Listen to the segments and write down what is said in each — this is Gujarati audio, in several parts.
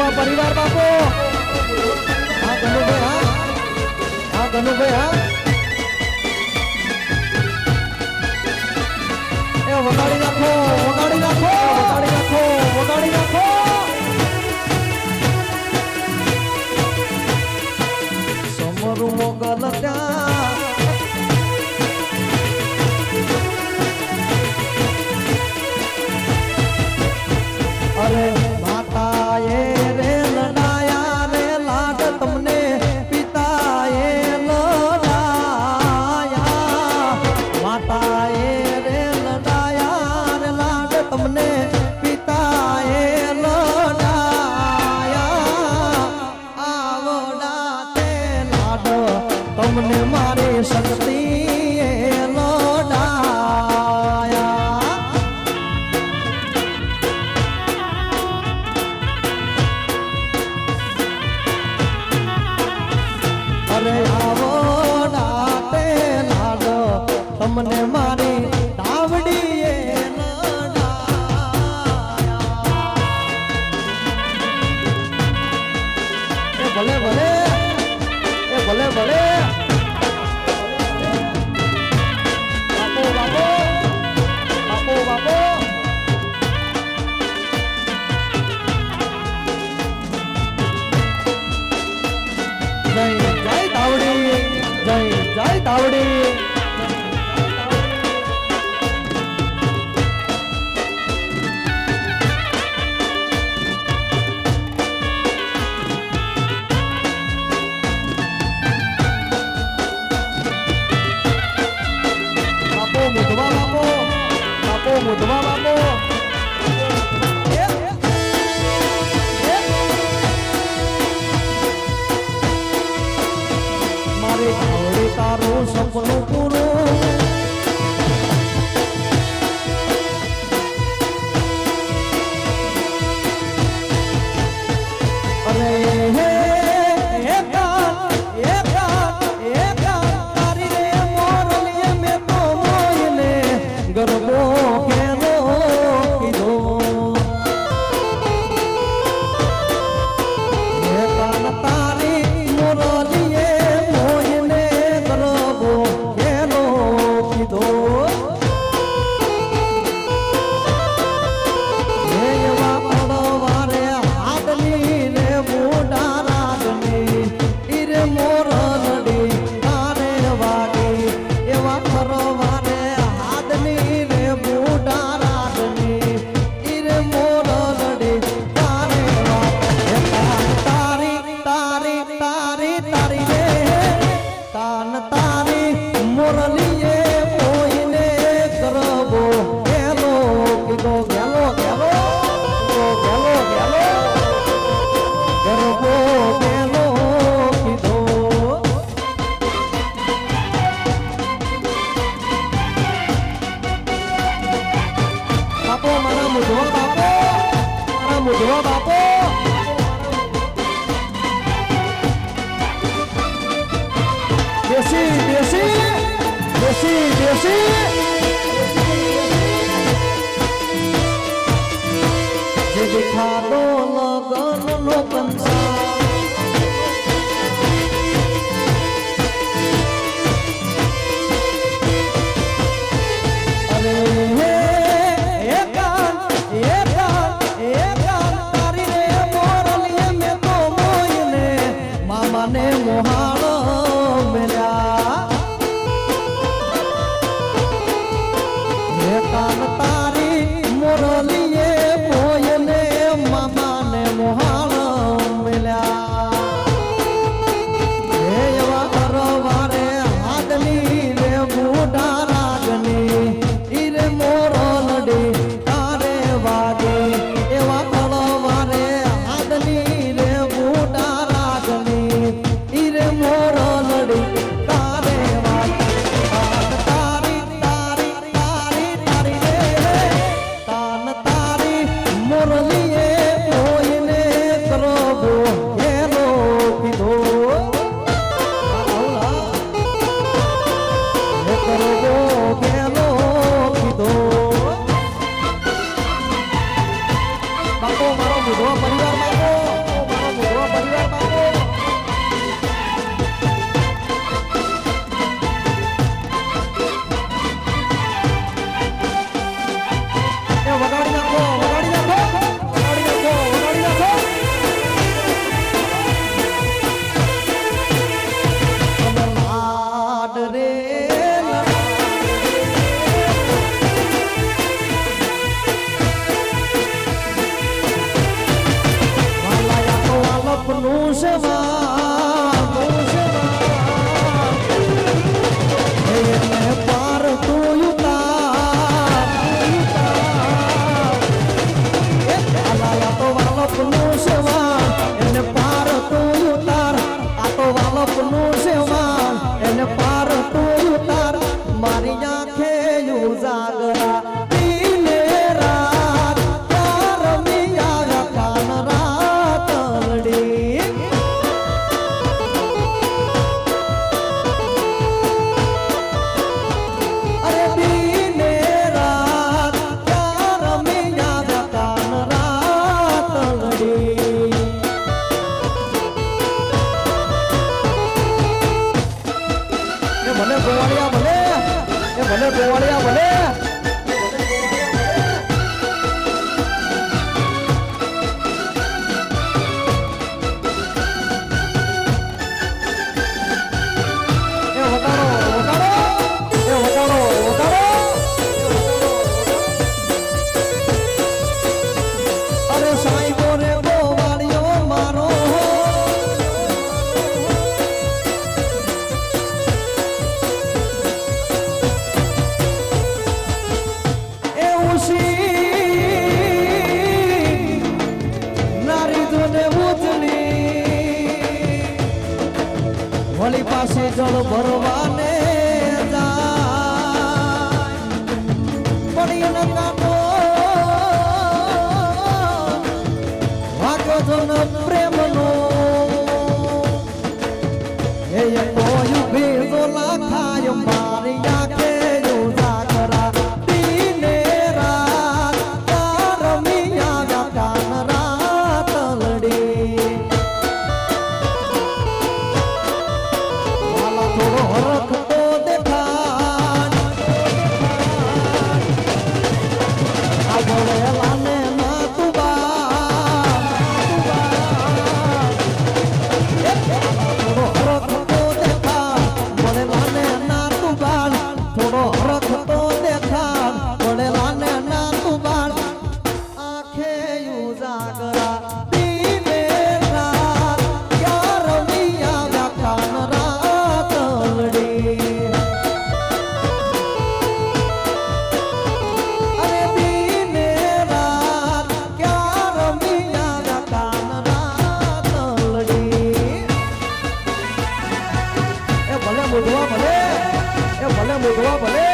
મુધવા પરિવાર બાપો હા ગનુભાઈ હા ગનુભાઈ હા એ વગાડી નાખો વગાડી નાખો વગાડી નાખો વગાડી નાખો સમરુ મોગલ ત્યાં અરે માતાએ રે લડાયા રે લાડ તમને પિતાએ લડાયા માતાએ રે લડાયા રે લાડ તમને પિતાએ લડાયા આવડા તે લાડ તમને મારી શક્તિ તમને મારી દાવડીએ લડાયા એ ભલે ભલે એ ભલે ભલે બાપો બાપો બાપો બાપો જય જય દાવડી જય જય દાવડી મુધવા બાપો મારે આવડે તારું સપનું પૂરું અને તારી રે મોરલીએ મેં તો મોયને ગરબો મુધવા બાપો દેશી દેશી દેશી દેશી જે દેખાડો લગન નો કંસા મોહાળો મેલ્યા હે કાન તારી મોરલીએ મોયને મામાને મોહાળો ભલે ગોવાળિયા ભલે એ ભલે ગોવાળિયા ભલે વળી પાસે જળ ભરવાને જાય પડી ન કાનો વાગ્યો તો ન પ્રેમનો એ કોઈ ભેજો લાખાય મારી આંખે ઉજાગરા દીને રાત તારમિયા ગાકાન રાત લડી થોડો હરખ તો દેખાન આ બોલેલાને ના તુબા થોડો હરખ તો દેખાન બોલેલાને ના તુબા થોડો હરખ તો દેખાન બોલેલાને ના તુબા આંખે ઉજાગરા દીને રાત યાર મિયા વ્યાખાન રાત અરે દીને રાત ક્યાં રમિયા કાન રાત લડી એ ભલે મુઢવા ભલે એ ભલે મુઢવા ભલે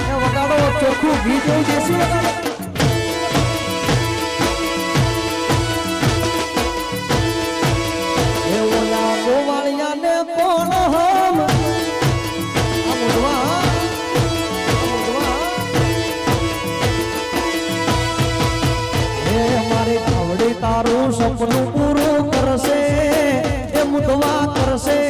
એ વગાડો ચોખ્ખું ઘી જેવું દેશી વગાડો ગોવાળિયાને કોણ હમ મારી આવડી તારું સપનું પૂરું કરશે એ મુદવા કરશે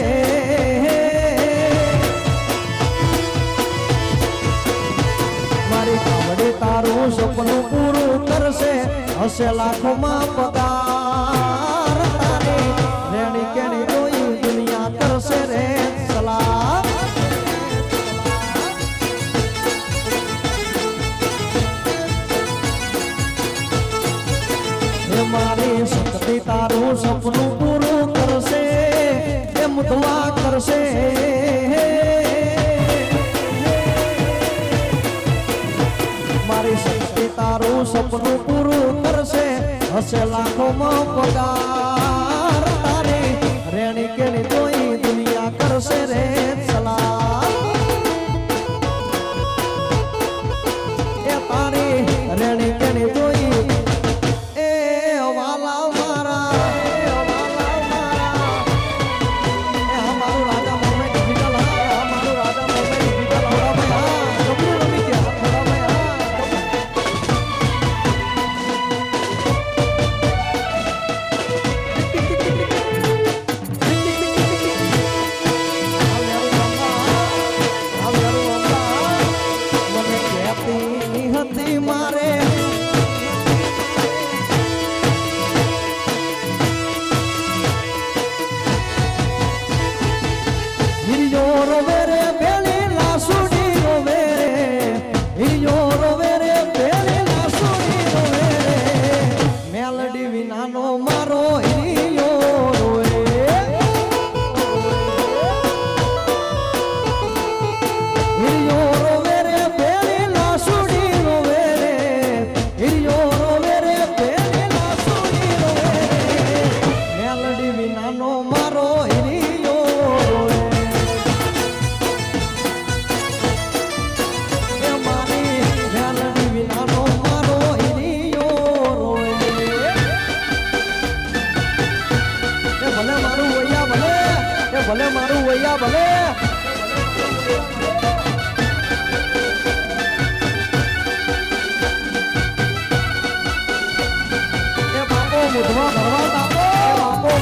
મારી આવડી તારું સપનું પૂરું કરશે હશે લાખોમાં પગાર તારી રેણી કેણી જોઈ દુનિયા કરશે રે સલાહ મારી શક્તિ તારું સપનું પૂરું કરશે એ મુદવા કરશે મારી શક્તિ તારું સપનું પૂરું કરશે હશે લાખોમાં પગાર તારી રેણી કેણી જોઈ દુનિયા કરશે રે સલાહ એ તારી રેણી કેણી જોઈ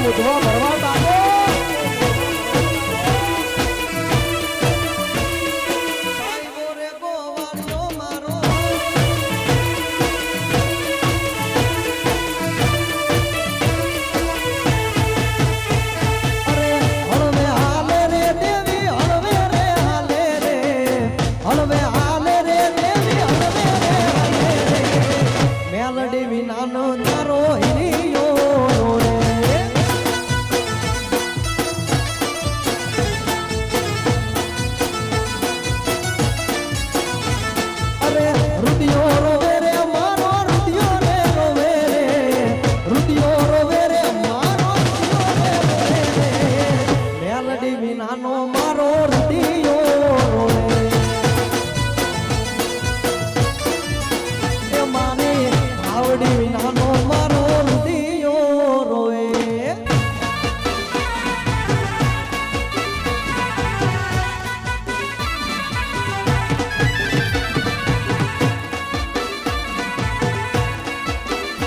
મુજવા ભરવા તાકો સાઈબો રે ગોવાળિયો મારો અરે હળવે હાલે રે દેવી હળવે રે હાલે રે હળવે હાલે રે દેવી હળવે રે હાલે રે મેલડી વિનાનો તારો હિરિયો રે અરે રુદિયો રોવે રે મારો રુદિયો રે રોવે રે રુદિયો રોવે રે મારો રુદિયો રે રોવે રે મેલડી વિનાનો મારો રુદિયો રોવે એ માને આવડી વિનાનો મારો રુદિયો રોવે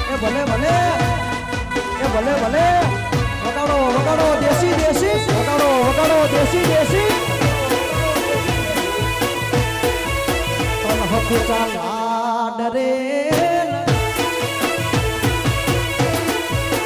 એ ભલે ભલે એ ભલે ભલે વગાડો વગાડો દેશી દેશી વગાડો વગાડો દેશી દેશી તન હક ચાલા ડરે